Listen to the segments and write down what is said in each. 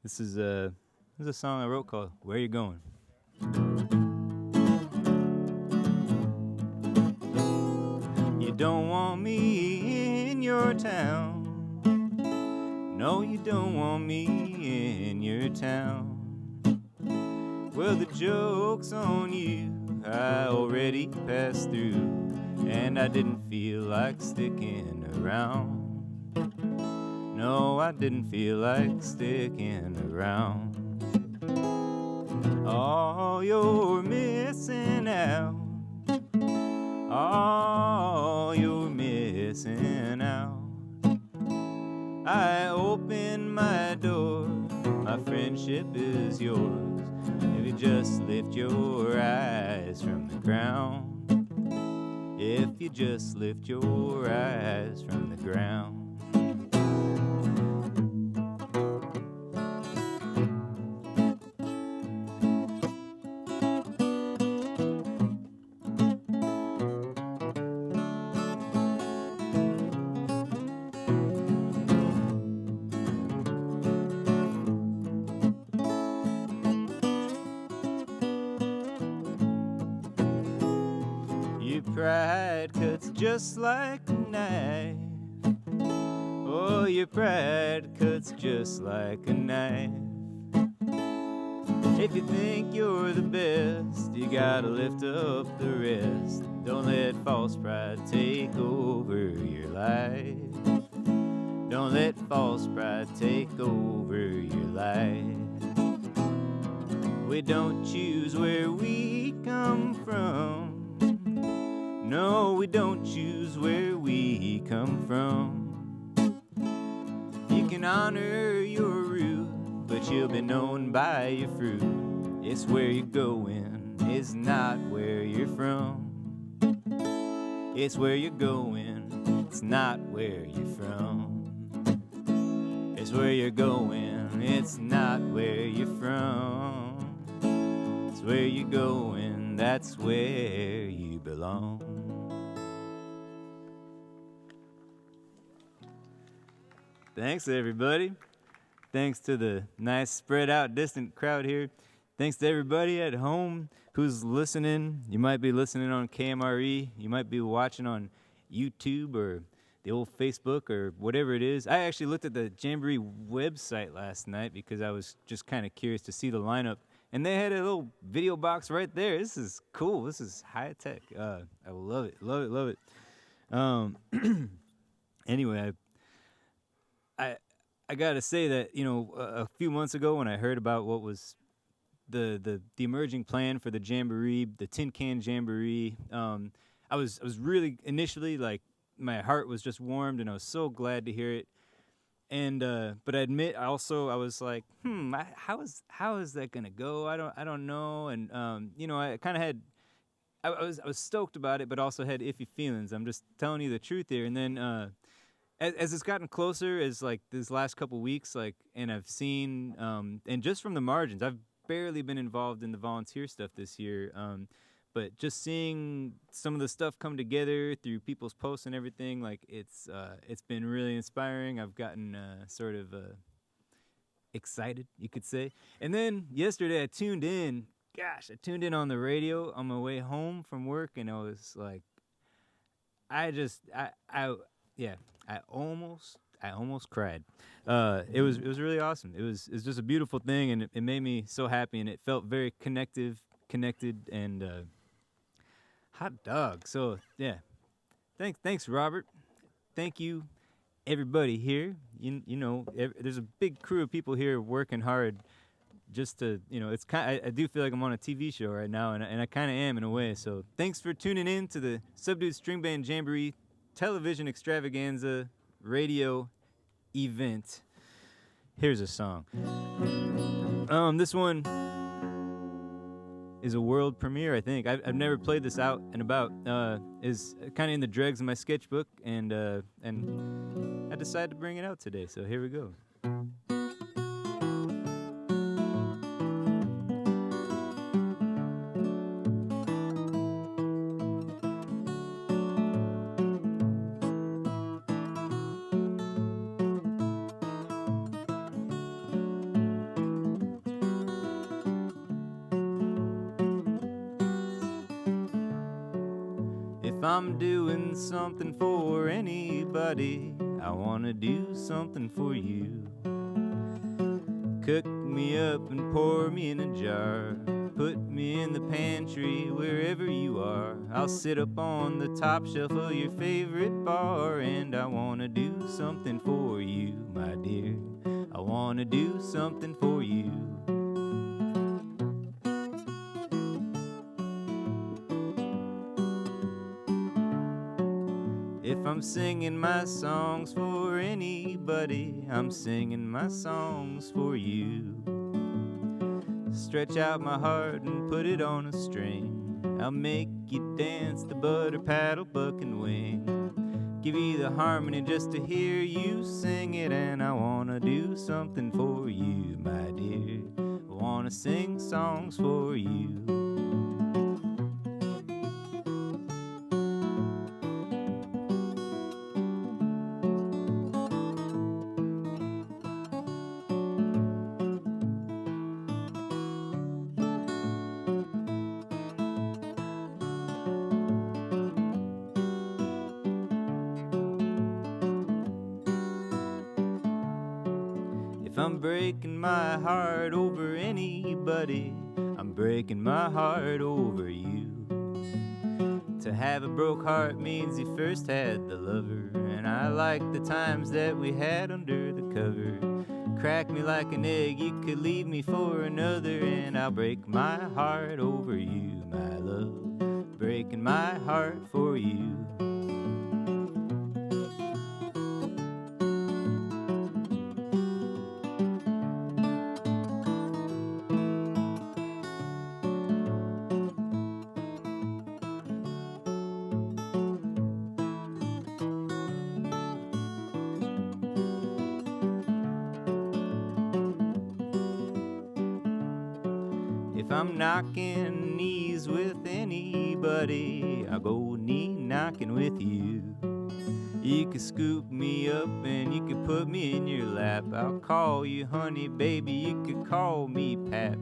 This is a song I wrote called "Where You Going." You don't want me in your town. No, you don't want me in your town. Well, the joke's on you. I already passed through, and I didn't feel like sticking around. No, I didn't feel like sticking around. Oh, you're missing out. Oh, you're missing out. I open my door. My friendship is yours. If you just lift your eyes from the ground. If you just lift your eyes from the ground. Your pride cuts just like a knife. Oh, your pride cuts just like a knife. If you think you're the best, you gotta lift up the rest. Don't let false pride take over your life. Don't let false pride take over your life. We don't choose where we come from. No, we don't choose where we come from. You can honor your root, but you'll be known by your fruit. It's where you're going, it's not where you're from. It's where you're going, it's not where you're from. It's where you're going, it's not where you're from. It's where you're going, that's where you belong. Thanks, everybody. Thanks to the nice spread out distant crowd here. Thanks to everybody at home who's listening. You might be listening on KMRE. You might be watching on YouTube or the old Facebook or whatever it is. I actually looked at the Jamboree website last night because I was just kind of curious to see the lineup. And they had a little video box right there. This is cool. This is high tech. I love it. Love it. Love it. Anyway, I gotta say that, you know, a few months ago when I heard about what was the emerging plan for the Jamboree, the Tin Can Jamboree, I was really initially like my heart was just warmed and I was so glad to hear it. And but I admit I was like, how is that gonna go? I don't know. And you know, I kind of had I was stoked about it, but also had iffy feelings. I'm just telling you the truth here. And then as it's gotten closer, as like these last couple weeks, like, and I've seen, and just from the margins, I've barely been involved in the volunteer stuff this year, but just seeing some of the stuff come together through people's posts and everything, like it's been really inspiring. I've gotten sort of excited, you could say. And then yesterday I tuned in. Gosh, I tuned in on the radio on my way home from work, and I was like, yeah, I almost cried. It was really awesome. It was just a beautiful thing, and it made me so happy, and it felt very connected, and hot dog. So yeah, thanks Robert. Thank you everybody here. You know, there's a big crew of people here working hard. Just to, you know, it's kind. I do feel like I'm on a TV show right now, and I kind of am in a way. So thanks for tuning in to the Subdued Stringband Jamboree television extravaganza radio event. Here's a song. This one is a world premiere, I think. I've never played this out and about. Is kind of in the dregs of my sketchbook, and I decided to bring it out today. So here we go. If I'm doing something for anybody, I wanna do something for you. Cook me up and pour me in a jar. Put me in the pantry wherever you are. I'll sit up on the top shelf of your favorite bar. And I wanna do something for you, my dear. I wanna do something for you. If I'm singing my songs for anybody, I'm singing my songs for you. Stretch out my heart and put it on a string. I'll make you dance the butter paddle buck and wing. Give you the harmony just to hear you sing it. And I wanna do something for you, my dear. I wanna sing songs for you. If I'm breaking my heart over anybody, I'm breaking my heart over you. To have a broke heart means you first had the lover, and I like the times that we had under the cover. Crack me like an egg, you could leave me for another, and I'll break my heart over you, my love. Breaking my heart for you. If I'm knocking knees with anybody, I'll go knee knocking with you. You could scoop me up and you could put me in your lap. I'll call you honey, baby, you could call me Pap.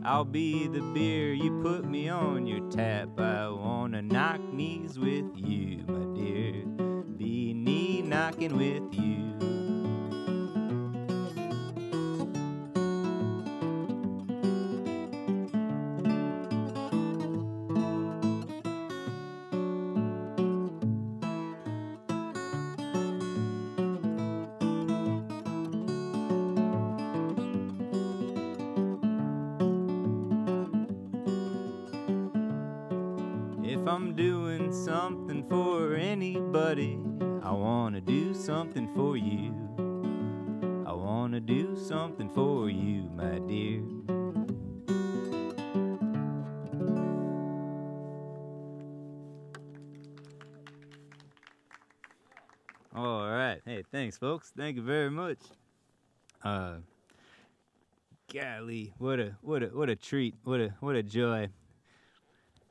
I'll be the beer, you put me on your tap. I wanna knock knees with you, my dear. Be knee knocking with you. If I'm doing something for anybody, I wanna do something for you. I wanna do something for you, my dear. All right. Hey, thanks, folks. Thank you very much. Golly, what a treat. What a joy.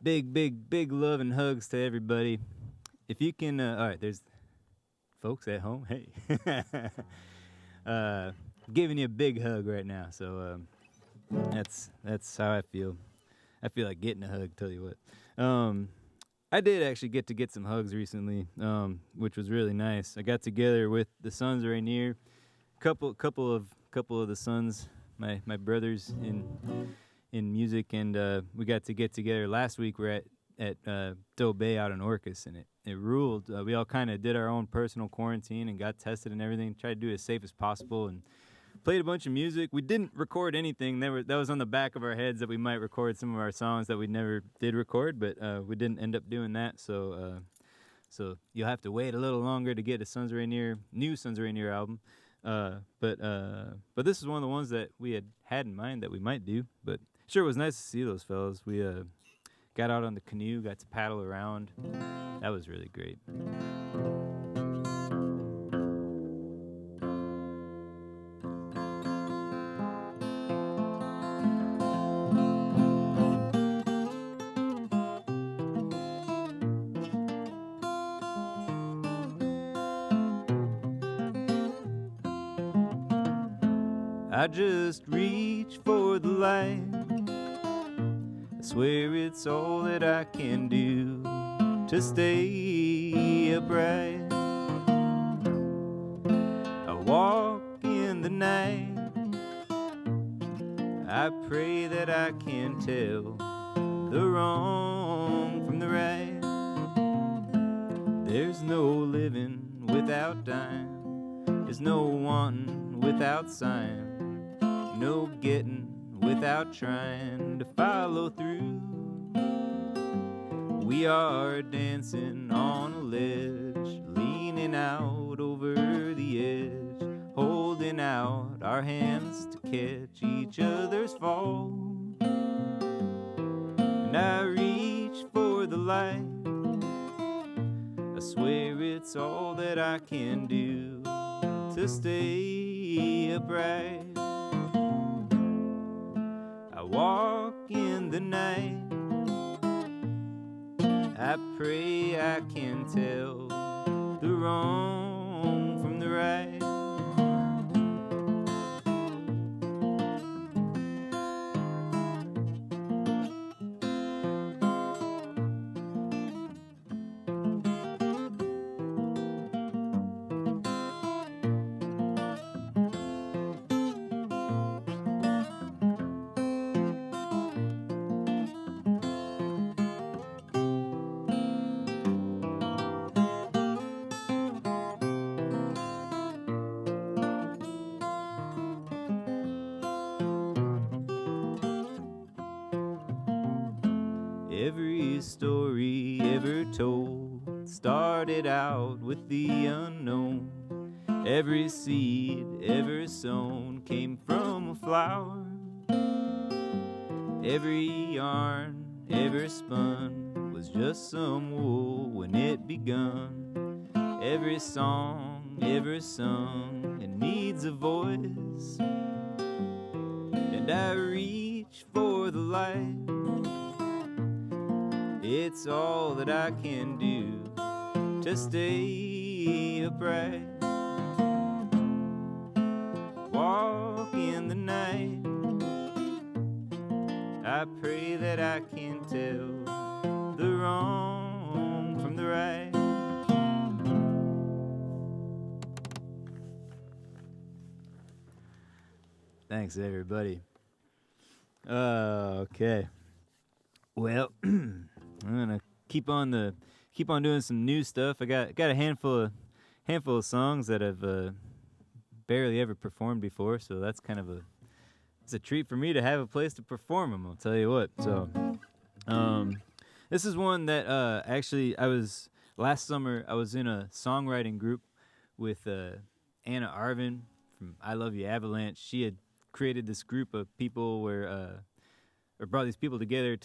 Big love and hugs to everybody. If you can, all right, there's folks at home. Hey, giving you a big hug right now. So that's how I feel. I feel like getting a hug. Tell you what. I did actually get some hugs recently, which was really nice. I got together with the Sons Rainier, couple of the Sons, my brothers in music, and we got to get together last week. We're at Doe Bay out in Orcas, and it ruled. We all kind of did our own personal quarantine and got tested and everything. Tried to do it as safe as possible and played a bunch of music. We didn't record anything. That was on the back of our heads that we might record some of our songs that we never did record, but we didn't end up doing that. So you'll have to wait a little longer to get a new Sons Rainier album. But this is one of the ones that we had in mind that we might do. But sure, it was nice to see those fellas. We got out on the canoe, got to paddle around. That was really great. I just reach for the light. I swear it's all that I can do to stay upright. I walk in the night, I pray that I can tell the wrong from the right. There's no living without dying, there's no wanting without sighing, no getting without trying to follow through. We are dancing on a ledge, leaning out over the edge, holding out our hands to catch each other's fall. And I reach for the light, I swear it's all that I can do to stay upright. I walk in the night, I pray I can tell the wrong from the right. Every story ever told started out with the unknown. Every seed ever sown came from a flower. Every yarn ever spun was just some wool when it begun. Every song ever sung it needs a voice, and I reach for the light. It's all that I can do to stay upright. Walk in the night, I pray that I can tell the wrong from the right. Thanks, everybody. Okay. Well, I'm gonna keep on doing some new stuff. I got a handful of songs that I've barely ever performed before, so that's kind of it's a treat for me to have a place to perform them. I'll tell you what. So, this is one that actually last summer I was in a songwriting group with Anna Arvin from I Love You Avalanche. She had created this group of people or brought these people together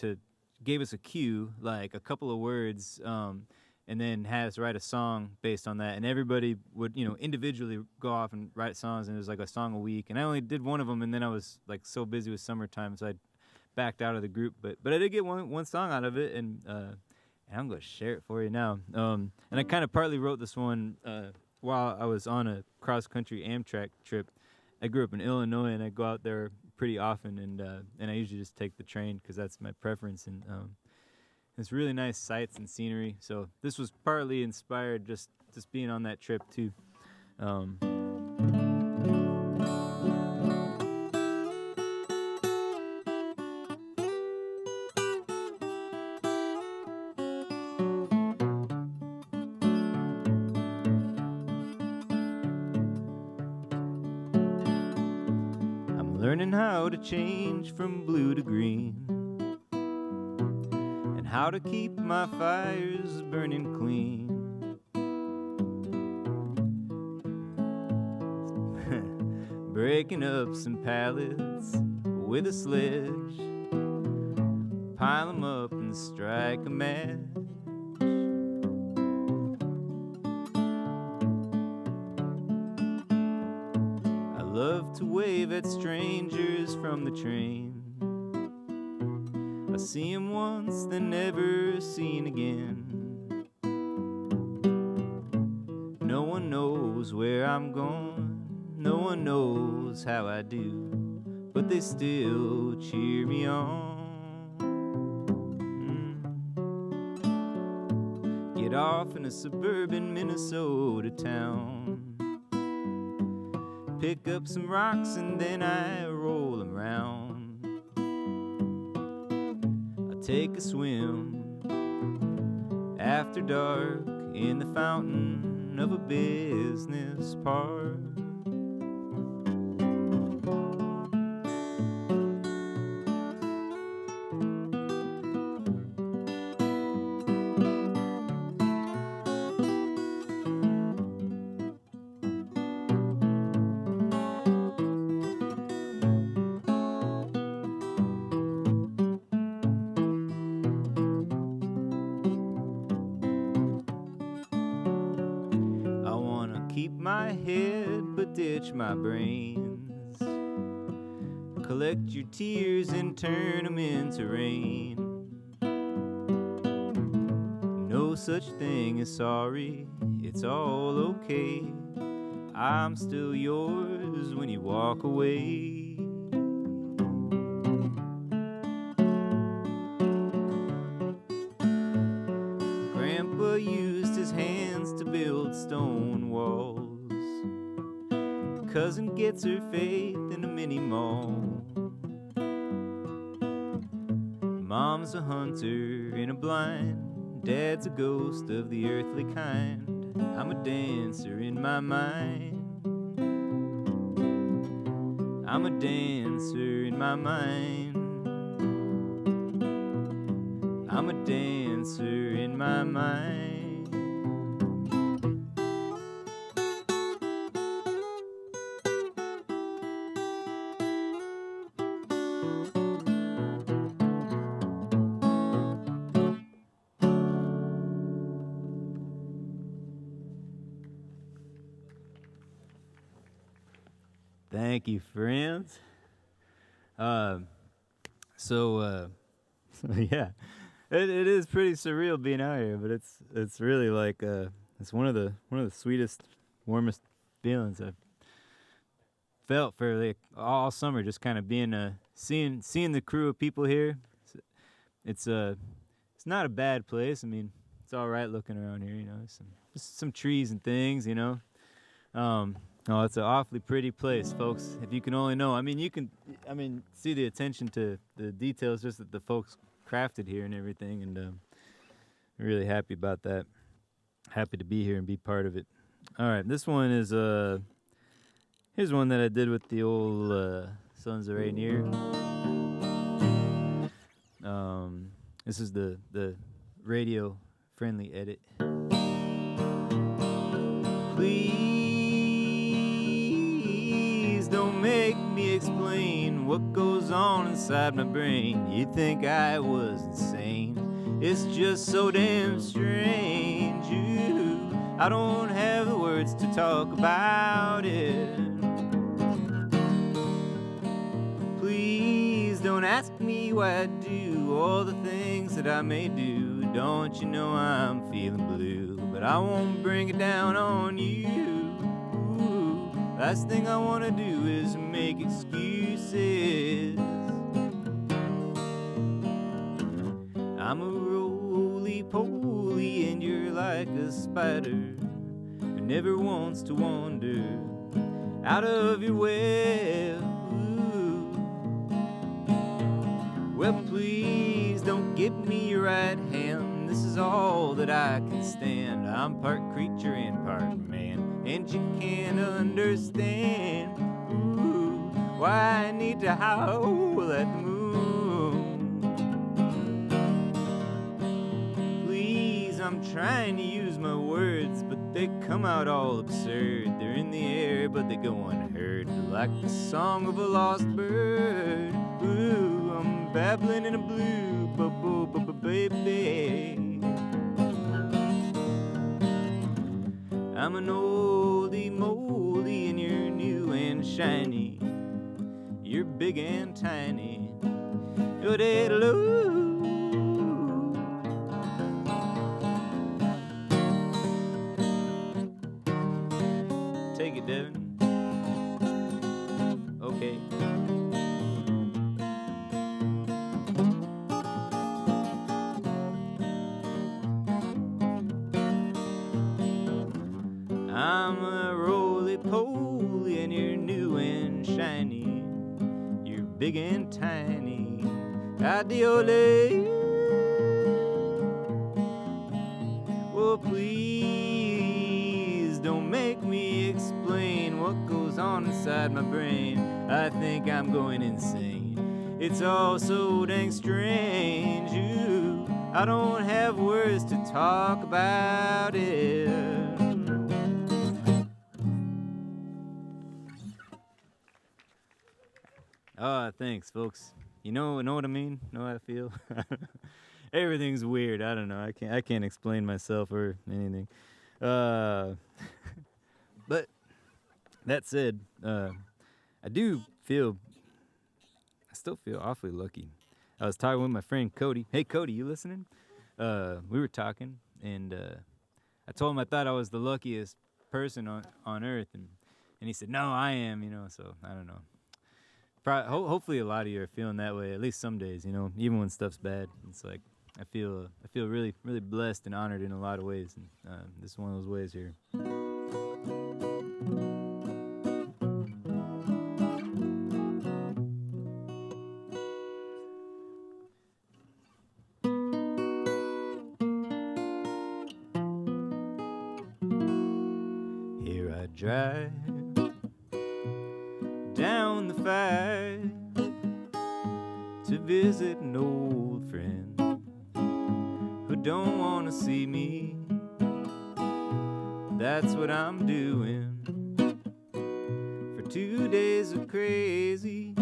gave us a cue, like a couple of words, and then had us write a song based on that. And everybody would, individually go off and write songs, and it was like a song a week. And I only did one of them, and then I was like so busy with summertime, so I backed out of the group. But I did get one song out of it, and I'm gonna share it for you now. And I kind of partly wrote this one while I was on a cross country Amtrak trip. I grew up in Illinois, and I go out there pretty often, and I usually just take the train because that's my preference, and it's really nice sights and scenery. So this was partly inspired just being on that trip too. Learning how to change from blue to green, and how to keep my fires burning clean. Breaking up some pallets with a sledge, pile 'em up and strike a match. Love to wave at strangers from the train. I see 'em once, then never seen again. No one knows where I'm going, no one knows how I do, but they still cheer me on. off in a suburban Minnesota town. Pick up some rocks and then I roll 'em round. I take a swim after dark in the fountain of a business park. Keep my head but ditch my brains. Collect your tears and turn them into rain. No such thing as sorry, it's all okay. I'm still yours when you walk away. Grandpa used his hands to build stone walls. Cousin gets her faith in a mini mall. Mom's a hunter in a blind. Dad's a ghost of the earthly kind. I'm a dancer in my mind. I'm a dancer in my mind. I'm a dancer in my mind. Thank you, friends. So yeah, it is pretty surreal being out here, but it's really like it's one of the sweetest, warmest feelings I've felt for like all summer. Just kind of being seeing the crew of people here. It's not a bad place. I mean, it's all right looking around here. You know, just some trees and things. You know. Oh, it's an awfully pretty place, folks. If you can only know. I mean, you can, see the attention to the details just that the folks crafted here and everything, and I'm really happy about that. Happy to be here and be part of it. All right, this one is, here's one that I did with the old Sons of Rainier. This is the radio-friendly edit. Please don't make me explain what goes on inside my brain. You think I was insane. It's just so damn strange. I don't have the words to talk about it. Please don't ask me why I do all the things that I may do. Don't you know I'm feeling blue? But I won't bring it down on you. Last thing I want to do is make excuses. I'm a roly-poly and you're like a spider who never wants to wander out of your web. Well, please don't give me your right hand. This is all that I can stand. I'm part creature and part man, and you can't understand why I need to howl at the moon. Please, I'm trying to use my words, but they come out all absurd. They're in the air, but they go unheard, like the song of a lost bird. Ooh, I'm babbling in a blue baby. I'm an oldie moldy and you're new and shiny. You're big and tiny. Yo-de-lo. Take it, Devin. Okay. roly-poly, and you're new and shiny. You're big and tiny. Adiole. Well, please don't make me explain what goes on inside my brain. I think I'm going insane. It's all so dang strange. I don't have words to talk about it. Thanks, folks. You know what I mean? Know how I feel? Everything's weird. I don't know. I can't explain myself or anything. But that said, I still feel awfully lucky. I was talking with my friend Cody. Hey, Cody, you listening? We were talking, and I told him I thought I was the luckiest person on Earth, and he said, "No, I am." So I don't know. Hopefully, a lot of you are feeling that way. At least some days, even when stuff's bad. It's like I feel really, really blessed and honored in a lot of ways, and this is one of those ways here. Here I drive down the five to visit an old friend who don't want to see me. That's what I'm doing for 2 days of crazy,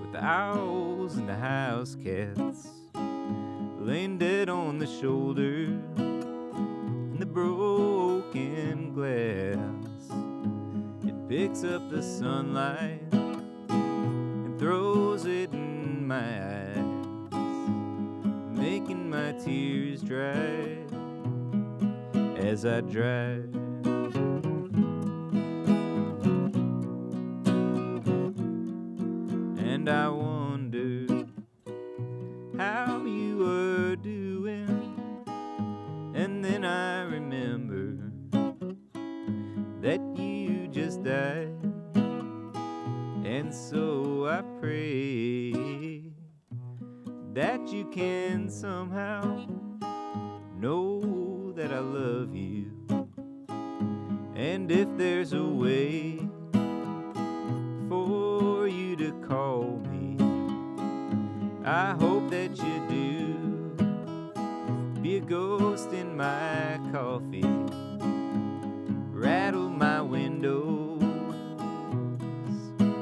with the owls and the house cats laying dead on the shoulder, and the broken glass, it picks up the sunlight and throws it in my eyes, making my tears dry as I drive. And I wonder how you were doing, and then I remember that you just died. And so I pray that you can somehow know that I love you. And if there's a way for you to call me, I hope that you do. Be a ghost in my coffee, rattle my windows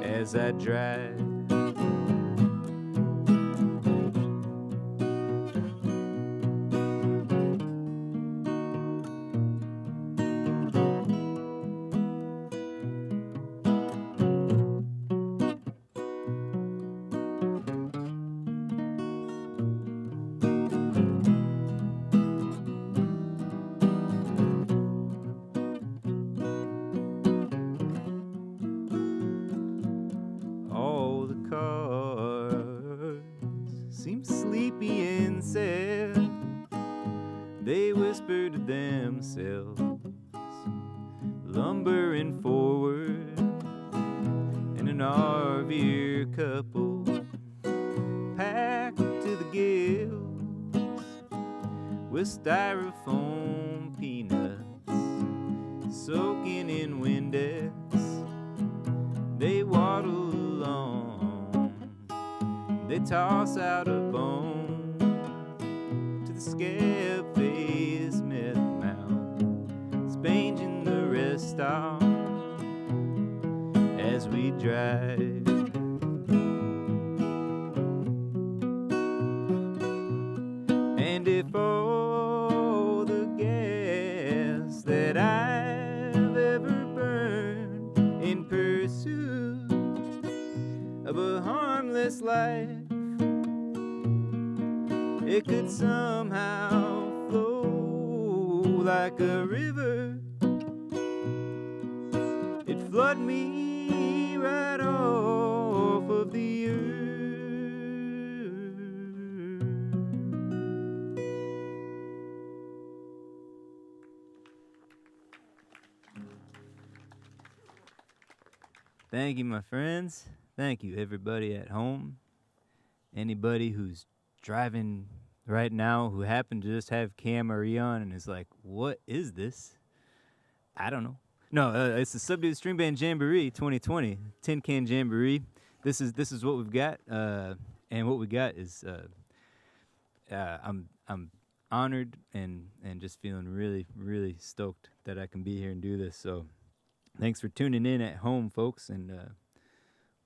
as I drive. All the cars seem sleepy and sad. They whisper to themselves, lumbering forward, and an RV couple packed to the gills with styrofoam peanuts soaking in Windex. They waddle along, they toss out a bone to the scab-faced meth mouth, spanging the rest off as we drive. And if all the gas that I've ever burned in pursuit of a harmless life, it could somehow flow like a river, it'd flood me right off of the earth. Thank you, my friends. Thank you, everybody at home. Anybody who's driving right now who happened to just have Camry on and is like, what is this? I don't know. No, it's the Subdued Stringband Jamboree 2020, Tin Can Jamboree. This is what we've got, and what we got is I'm honored and just feeling really stoked that I can be here and do this. So thanks for tuning in at home, folks, and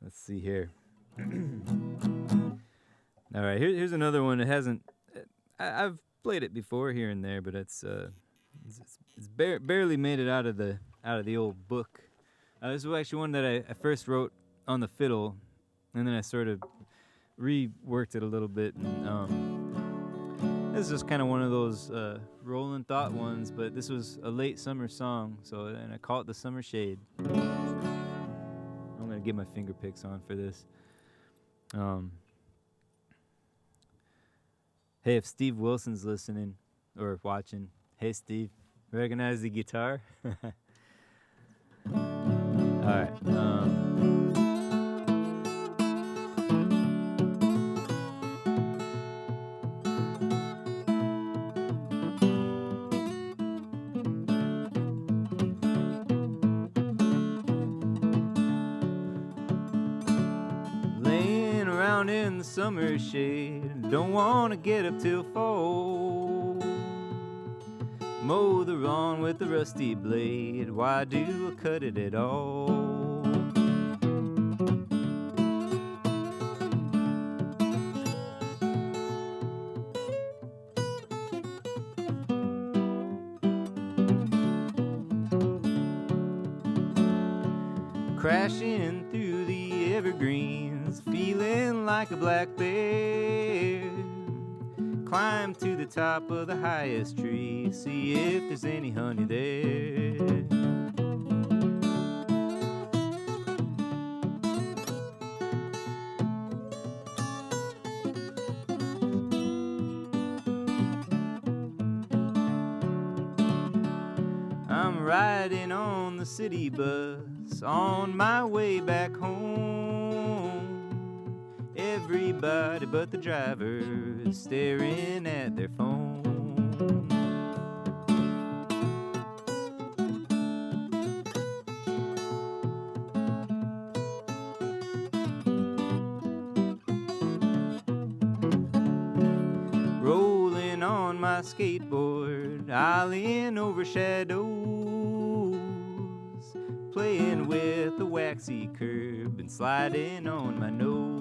let's see here. All right, here's another one that hasn't. I've played it before here and there, but it's barely made it out of the old book. This was actually one that I first wrote on the fiddle, and then I sort of reworked it a little bit. And this is just kind of one of those Rollin thought ones, but this was a late summer song, and I call it the Summer Shade. I'm gonna get my finger picks on for this. Hey, if Steve Wilson's listening or watching, hey Steve, recognize the guitar? All right. Laying around in the summer shade, don't wanna get up till 4. Mow the lawn with the rusty blade, why do I cut it at all? Crashing through the evergreens, feeling like a black bear. Climb to the top of the highest tree, see if there's any honey there. I'm riding on the city bus on my way back home. Everybody but the driver is staring at their phone. Rolling on my skateboard, eyeing over shadows, playing with the waxy curb and sliding on my nose.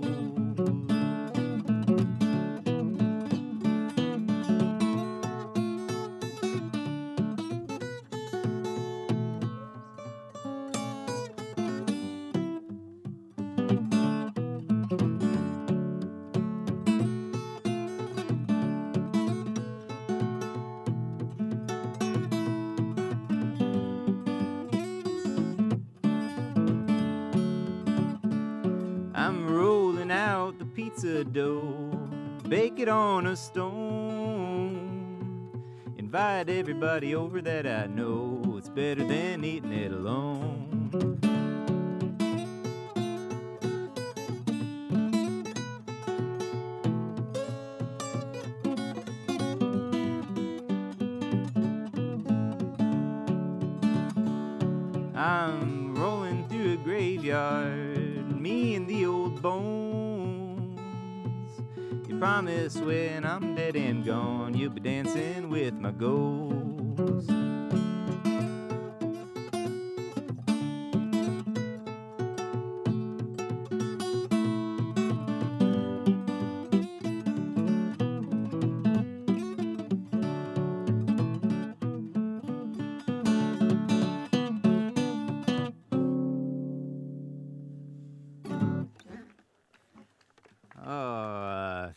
Pizza dough, bake it on a stone. Invite everybody over that I know. It's better than eating it alone. I'm rolling through a graveyard, me and the old bones. Promise when I'm dead and gone, you'll be dancing with my ghost.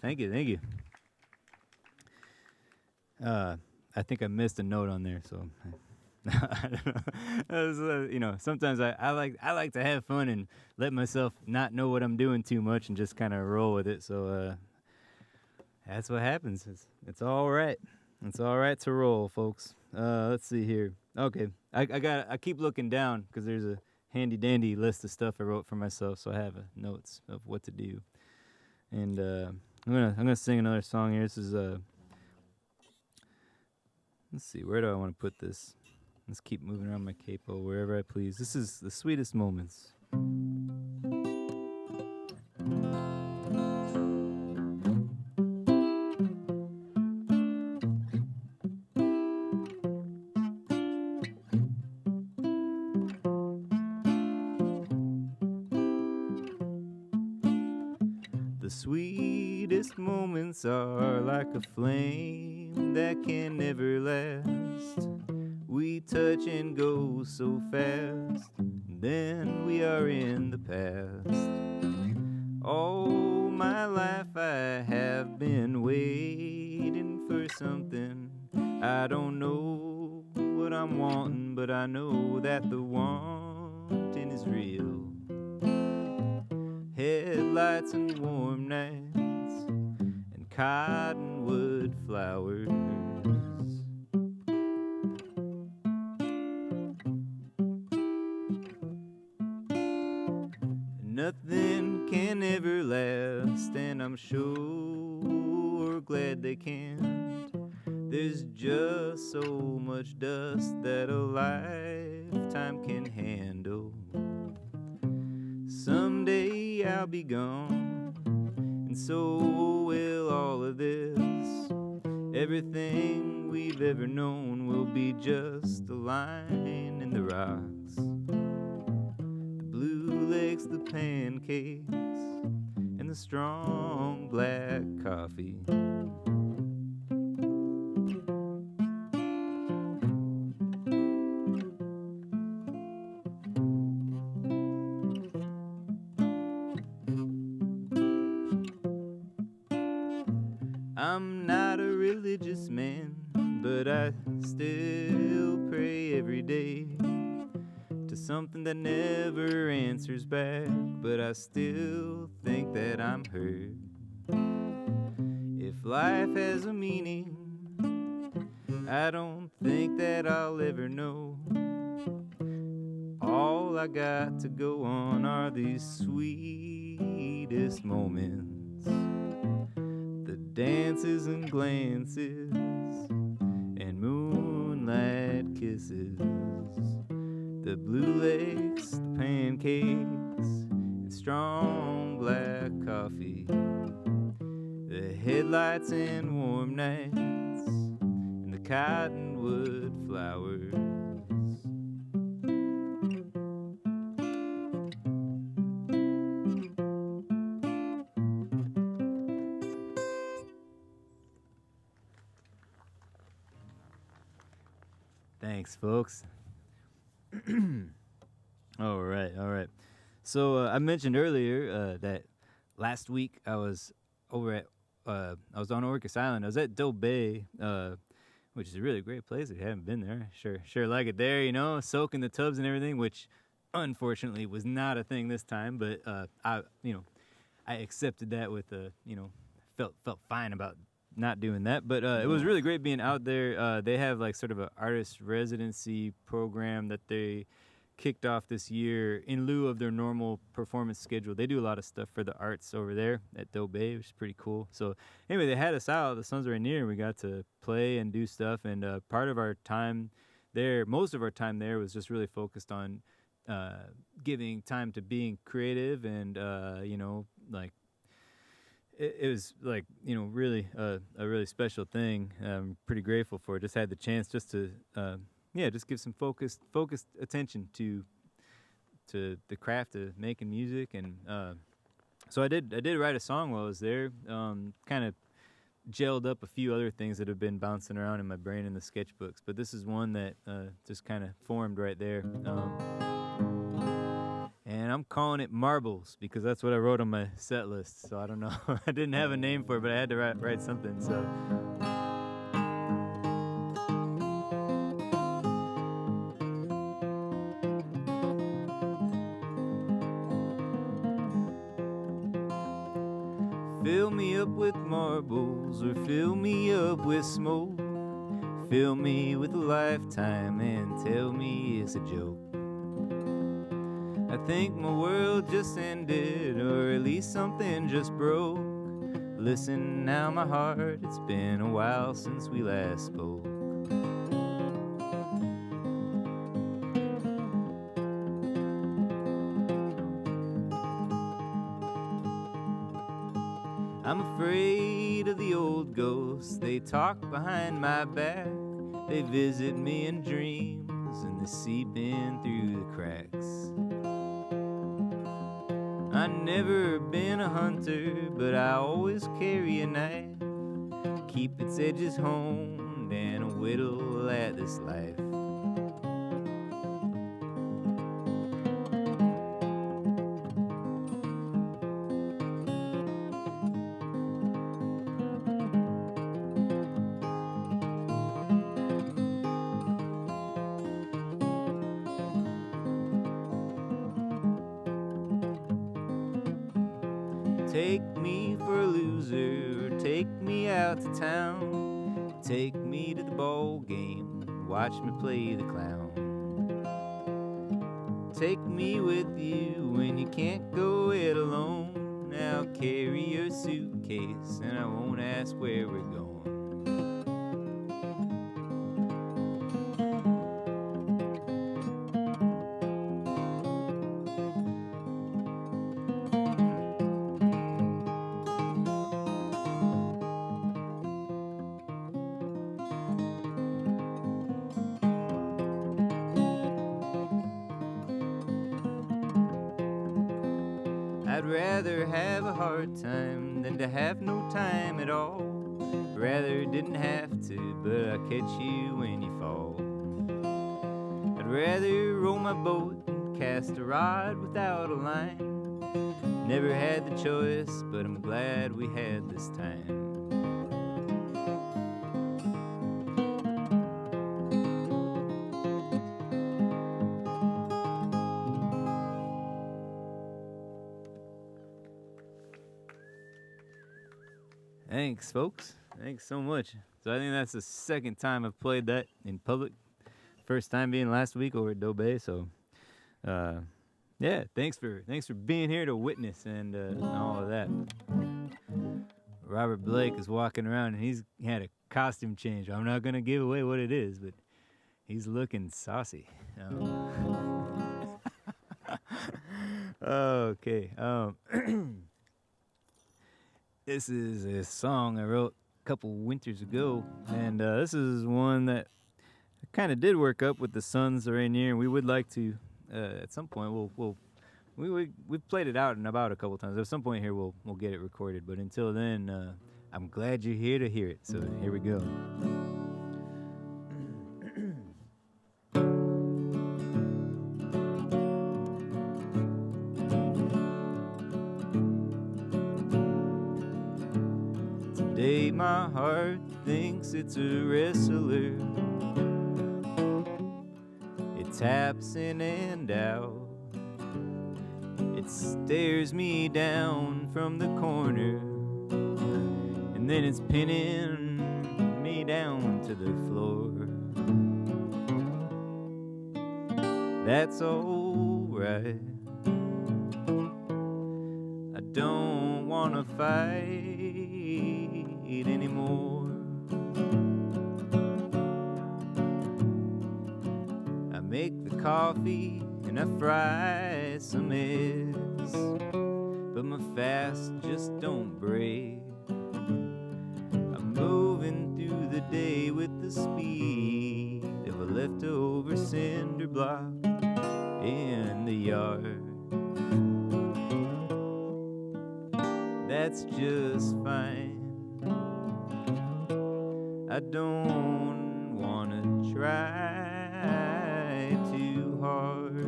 Thank you. I think I missed a note on there, so I don't know. Sometimes I like to have fun and let myself not know what I'm doing too much and just kind of roll with it. So that's what happens. It's all right. It's all right to roll, folks. Let's see here. Okay, I keep looking down because there's a handy dandy list of stuff I wrote for myself, so I have notes of what to do. And I'm gonna sing another song here. This is let's see, where do I want to put this? Let's keep moving around my capo wherever I please. This is The Sweetest Moments. The sweetest moments are like a flame that can never last. We touch and go so fast, then we are in the past. All my life I have been waiting for something. I don't know what I'm wanting, but I know that the wanting is real. Headlights and warm nights and cottonwood flowers. Nothing can ever last, and I'm sure glad they can't. There's just so much dust that a lifetime can handle. Someday I'll be gone, and so will all of this. Everything we've ever known will be just a line in the rocks. The blue lakes, the pancakes, and the strong black coffee. I'm not a religious man, but I still pray every day to something that never answers back, but I still think that I'm heard. If life has a meaning, I don't think that I'll ever know. All I got to go on are these sweetest moments. Dances and glances and moonlight kisses. The blue lakes, the pancakes, and strong black coffee. The headlights and warm nights and the cottonwood flowers. Thanks, folks. All right. So I mentioned earlier that last week I was over at I was on Orcas Island. I was at Doe Bay, which is a really great place. If you haven't been there, sure like it there. You know, soaking the tubs and everything, which unfortunately was not a thing this time. But I accepted that with felt fine about not doing that, but it was really great being out there. They have like sort of an artist residency program that they kicked off this year in lieu of their normal performance schedule. They do a lot of stuff for the arts over there at Doe Bay, which is pretty cool. So anyway, they had us out. The sun's right near, and we got to play and do stuff. And part of our time there, most of our time there, was just really focused on giving time to being creative and like. It was like, really a really special thing. I'm pretty grateful for it. Just had the chance just to, just give some focused attention to the craft of making music. And so I did write a song while I was there. Kind of gelled up a few other things that have been bouncing around in my brain in the sketchbooks. But this is one that just kind of formed right there. And I'm calling it Marbles because that's what I wrote on my set list. So I don't know. I didn't have a name for it, but I had to write something. So. Fill me up with marbles or fill me up with smoke. Fill me with a lifetime and tell me it's a joke. think my world just ended, or at least something just broke. Listen now, my heart, it's been a while since we last spoke. I'm afraid of the old ghosts, they talk behind my back. They visit me in dreams and they seep in through the cracks. I never been a hunter, but I always carry a knife. Keep its edges honed and a whittle at this life. Take me for a loser, or take me out to town. Take me to the ball game, watch me play the clown. Take me with you when you can't go it alone. I'll carry your suitcase and I won't ask where we're going. I'd rather have a hard time than to have no time at all. Rather didn't have to, but I catch you when you fall. I'd rather row my boat and cast a rod without a line. Never had the choice, but I'm glad we had this time. Thanks, folks. Thanks so much. So I think that's the second time I've played that in public. First time being last week over at Dobay. So, yeah, thanks for being here to witness and all of that. Robert Blake is walking around and he's had a costume change. I'm not gonna give away what it is, but he's looking saucy. Okay. This is a song I wrote a couple winters ago, and this is one that kind of did work up with the Suns right near, and we would like to, at some point, we've played it out and about a couple times. At some point here, we'll get it recorded, but until then, I'm glad you're here to hear it. So here we go. Today my heart thinks it's a wrestler. It taps in and out. It stares me down from the corner, and then it's pinning me down to the floor. That's alright. I don't wanna fight anymore. I make the coffee and I fry some eggs, but my fast just don't break. I'm moving through the day with the speed of a leftover cinder block in the yard. That's just fine. I don't wanna try too hard.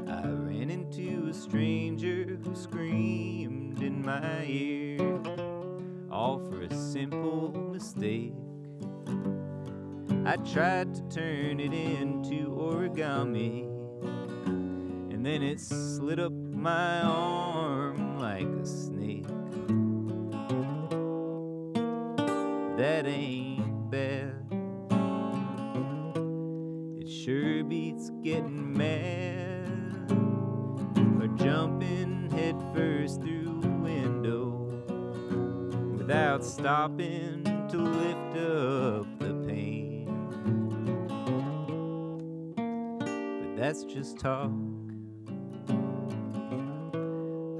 I ran into a stranger who screamed in my ear, all for a simple mistake. I tried to turn it into origami, and then it slid up my arm like a snake. That ain't bad. It sure beats getting mad or jumping head first through a window without stopping to lift up the pain. But that's just talk.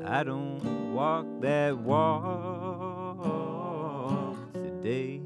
I don't walk that walk today.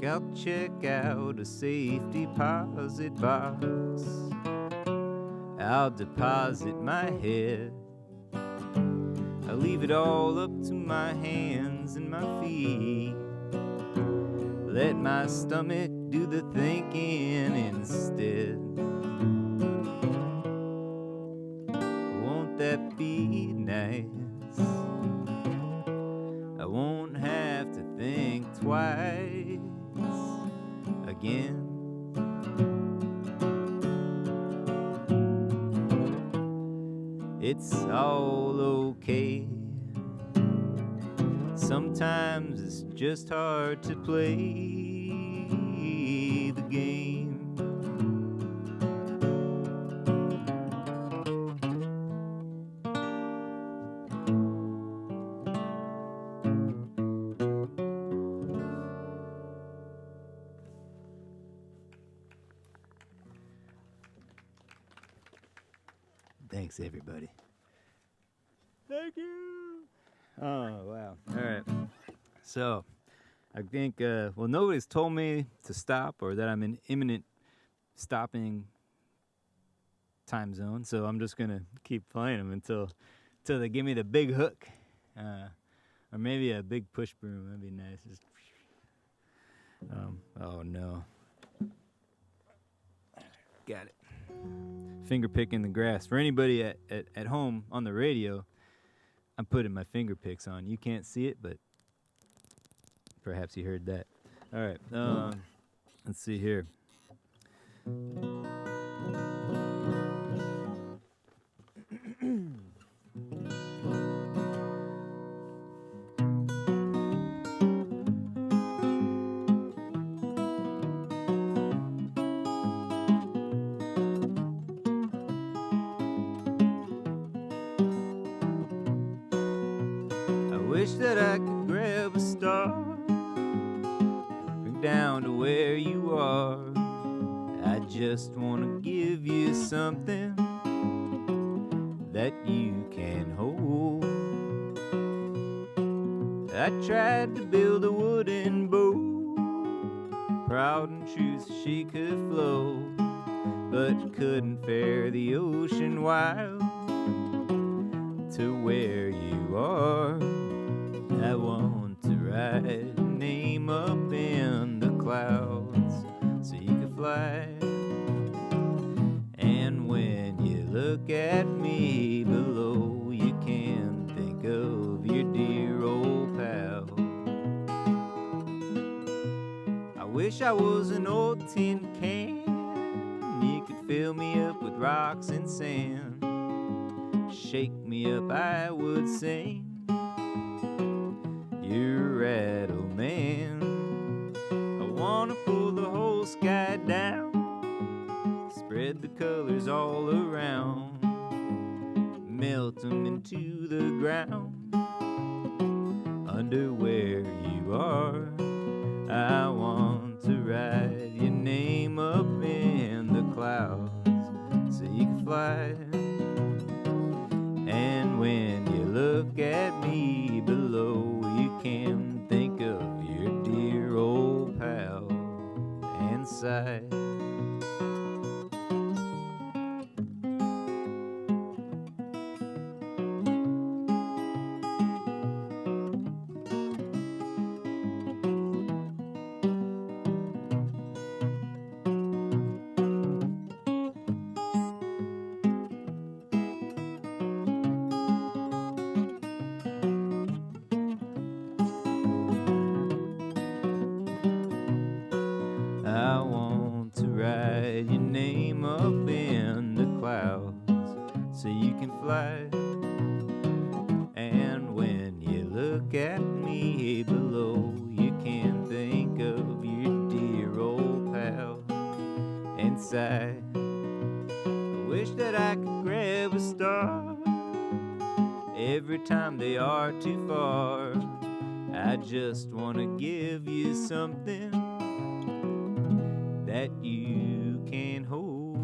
I'll check out a safe deposit box. I'll deposit my head. I'll leave it all up to my hands and my feet. Let my stomach do the thinking instead. Won't that be nice? I won't have to think twice again. It's all okay. Sometimes it's just hard to play the game. Thanks, everybody. Thank you. Oh, wow. All right. So, I think, well, nobody's told me to stop or that I'm in imminent stopping time zone. So I'm just going to keep playing them until they give me the big hook. Or maybe a big push broom. That'd be nice. Just, oh, no. Got it. Finger picking the grass. For anybody at home on the radio, I'm putting my finger picks on. You can't see it, but perhaps you heard that. All right. Let's see here. Wish that I could grab a star, bring down to where you are. I just want to give you something that you can hold. I tried to build a wooden boat, proud and true so she could float, but couldn't fare the ocean wild to where you are. I want to write your name up in the clouds so you can fly. And when you look at me below, you can think of your dear old pal. I wish I was an old tin can. You could fill me up with rocks and sand. Shake me up, I would sing. You're right, old man. I wanna pull the whole sky down, spread the colors all around, melt them into the ground, wonder where you are. I want to write your name up in the clouds so you can fly. And when you look at me below, you can think of your dear old pal and sigh. I want to write your name up in the clouds so you can fly. And when you look at me below, you can think of your dear old pal and sigh. I wish that I could grab a star every time they are too far. I just want to give you something that you can hold.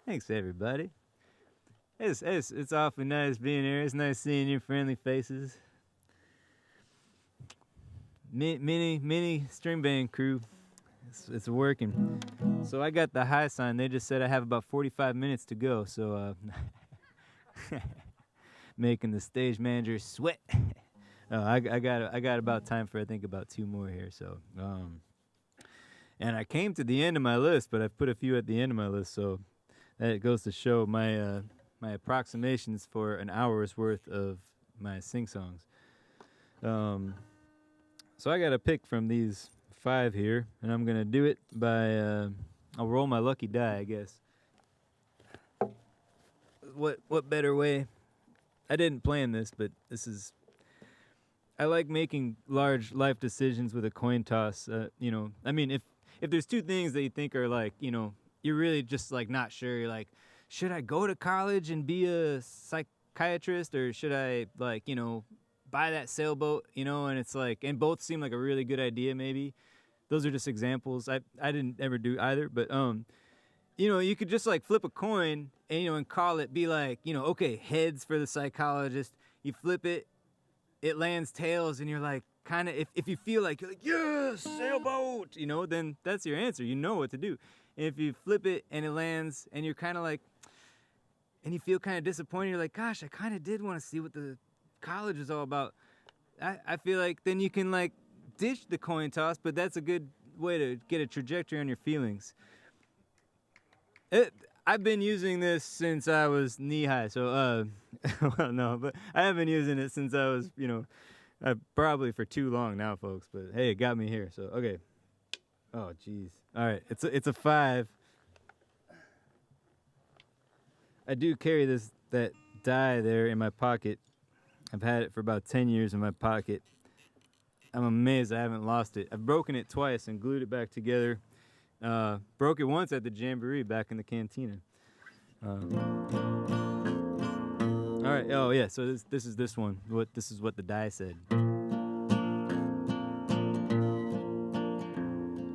Thanks, everybody. It's awfully nice being here. It's nice seeing your friendly faces. Mini string band crew. It's working. So I got the high sign. They just said I have about 45 minutes to go. So making the stage manager sweat. I got about time for I think about 2 more here. So and I came to the end of my list, but I've put a few at the end of my list. So that goes to show my my approximations for an hour's worth of my sing songs. So I got to pick from these 5 here, and I'm gonna do it by I'll roll my lucky die, I guess. What better way? I didn't plan this, but this is. I like making large life decisions with a coin toss. You know, I mean, if there's 2 things that you think are like, you know, you're really just like not sure. You're like, should I go to college and be a psychiatrist, or should I like, you know, buy that sailboat, you know? And it's like, and both seem like a really good idea. Maybe those are just examples. I didn't ever do either, but you know, you could just like flip a coin and, you know, and call it, be like, you know, okay, heads for the psychologist. You flip it, it lands tails, and you're like, kind of, if you feel like, you're like, yes, sailboat, you know, then that's your answer. You know what to do. If you flip it and it lands and you're kind of like, and you feel kind of disappointed, you're like, gosh, I kind of did want to see what the college is all about. I feel like then you can like ditch the coin toss, but that's a good way to get a trajectory on your feelings. I've been using this since I was knee high, so well, no, but I have been using it since I was, you know, probably for too long now, folks. But hey, it got me here. So okay. Oh, jeez. All right, it's a 5. I do carry that die there in my pocket. I've had it for about 10 years in my pocket. I'm amazed I haven't lost it. I've broken it twice and glued it back together. Broke it once at the Jamboree back in the cantina. All right. Oh yeah. So this is this one. This is what the die said.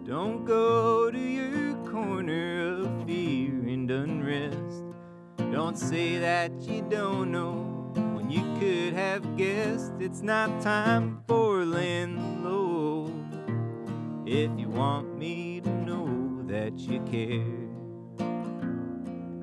Don't go to your corner of fear and unrest. Don't say that you don't know when you could have guessed. It's not time for laying low. If you want me to know that you care,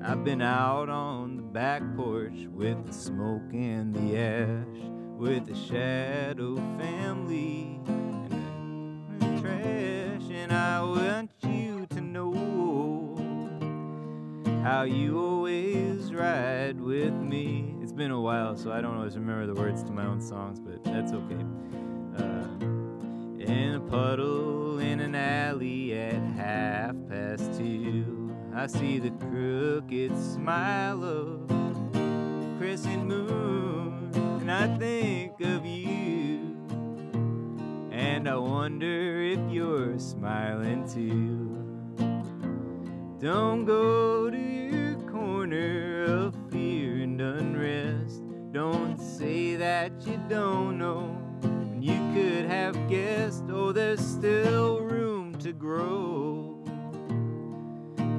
I've been out on the back porch with the smoke and the ash, with the shadow family and the trash, and I want you to know how you always ride with me. It's been a while, so I don't always remember the words to my own songs, but that's okay. In a puddle in an alley at 2:30, I see the crooked smile of the crescent moon, and I think of you, and I wonder if you're smiling too. Don't go to your corner of fear and unrest. Don't say that you don't know when you could have guessed. Oh, there's still room to grow.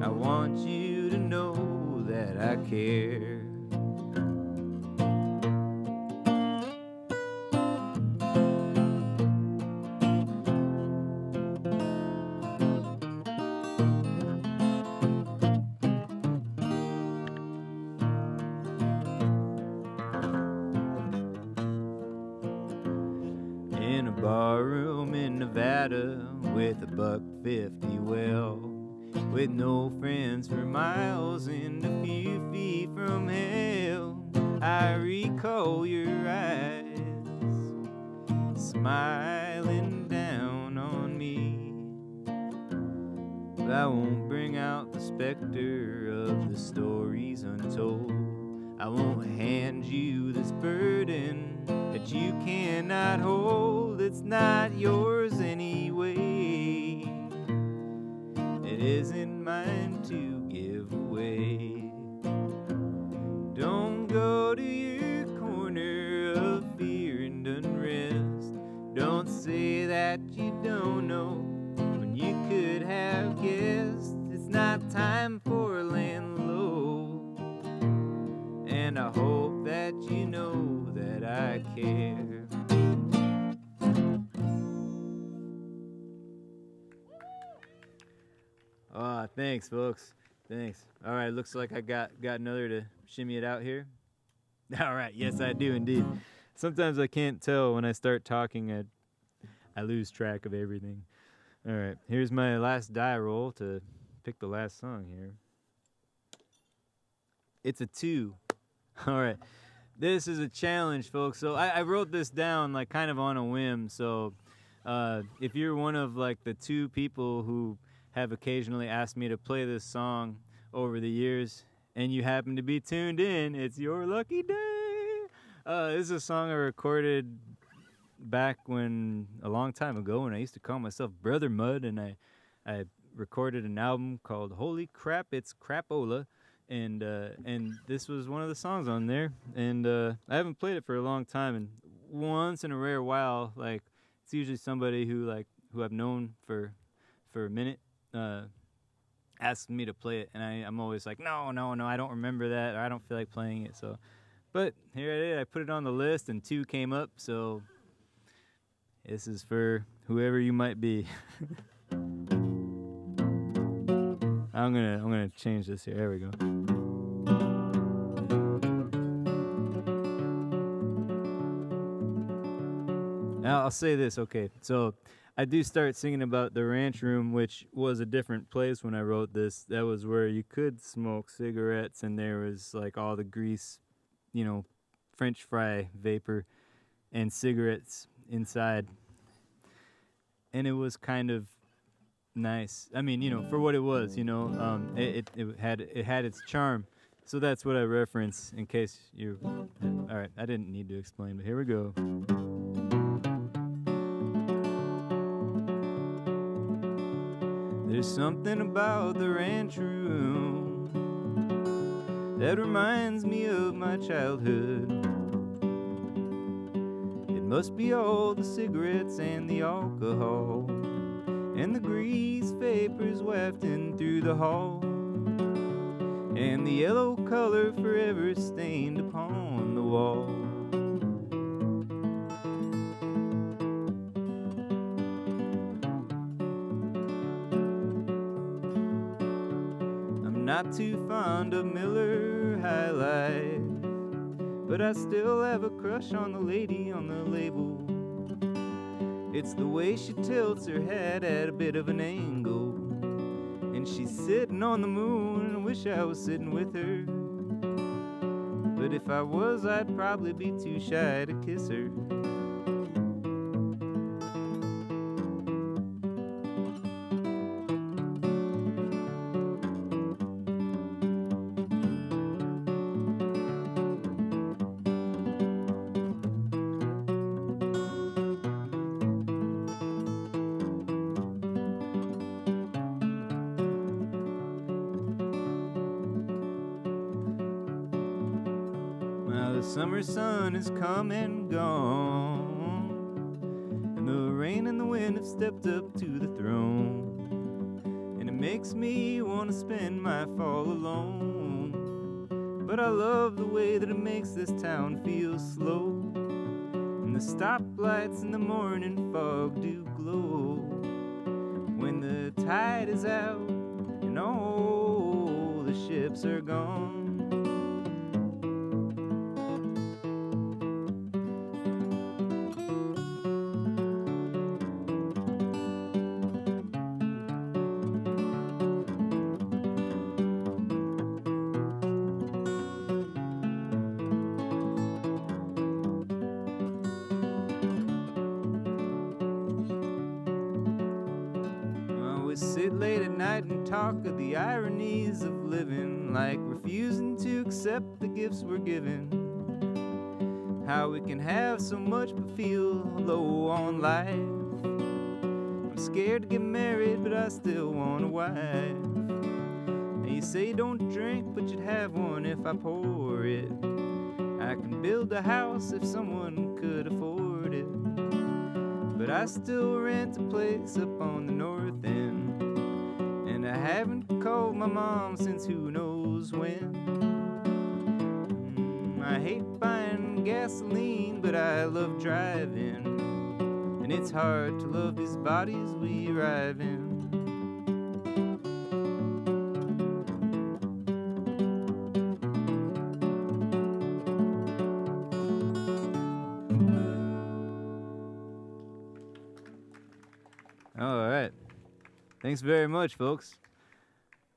I want you to know that I care. In a barroom in Nevada with a $1.50 well, with no friends for miles and a few feet from hell, I recall your eyes smiling down on me. But I won't bring out the specter of the stories untold. I won't hand you this burden that you cannot hold. It's not yours anyway. It isn't mine to give away. Don't go to your corner of fear and unrest. Don't say that you don't know when you could have guessed. It's not time for laying low, and I hope that you know that I care. Thanks, folks. Thanks. All right, looks like I got another to shimmy it out here. All right, yes, I do indeed. Sometimes I can't tell when I start talking. I lose track of everything. All right, here's my last die roll to pick the last song here. It's a 2. All right. This is a challenge, folks. So I wrote this down like kind of on a whim. So if you're one of like the 2 people who have occasionally asked me to play this song over the years, and you happen to be tuned in, it's your lucky day. This is a song I recorded back when, a long time ago, when I used to call myself Brother Mud, and I recorded an album called Holy Crap, It's Crapola. And this was one of the songs on there, and I haven't played it for a long time, and once in a rare while, like, it's usually somebody who I've known for a minute asks me to play it, and I'm always like, no, I don't remember that, or I don't feel like playing it. So, but here it is. I put it on the list, and 2 came up, so this is for whoever you might be. I'm gonna change this here. There we go. Now I'll say this, okay. So I do start singing about the ranch room, which was a different place when I wrote this. That was where you could smoke cigarettes, and there was like all the grease, French fry vapor and cigarettes inside. And it was kind of nice. I mean, for what it was, it had its charm. So that's what I reference in case you. All right, I didn't need to explain, but here we go. There's something about the ranch room that reminds me of my childhood. It must be all the cigarettes and the alcohol and the grease vapors wafting through the hall, and the yellow color forever stained upon the wall. I'm not too fond of Miller High Life, but I still have a crush on the lady on the label. It's the way she tilts her head at a bit of an angle, and she's sitting on the moon, and I wish I was sitting with her. But if I was, I'd probably be too shy to kiss her. The summer sun has come and gone, and the rain and the wind have stepped up to the throne, and it makes me want to spend my fall alone. But I love the way that it makes this town feel slow, and the stoplights in the morning fog do glow when the tide is out and all the ships are gone. Sit late at night and talk of the ironies of living, like refusing to accept the gifts we're given. How we can have so much but feel low on life. I'm scared to get married, but I still want a wife. And you say don't drink, but you'd have one if I pour it. I can build a house if someone could afford it, but I still rent a place up on the north end. And I haven't called my mom since who knows when. I hate buying gasoline, but I love driving, and it's hard to love these bodies we arrive in. All right. Thanks very much, folks.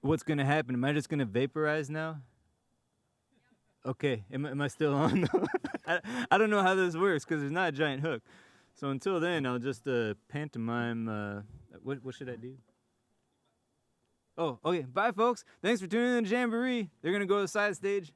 What's going to happen? Am I just going to vaporize now? Okay. Am I still on? I don't know how this works because there's not a giant hook. So until then, I'll just pantomime. What should I do? Oh, okay. Bye, folks. Thanks for tuning in to Jamboree. They're going to go to the side stage.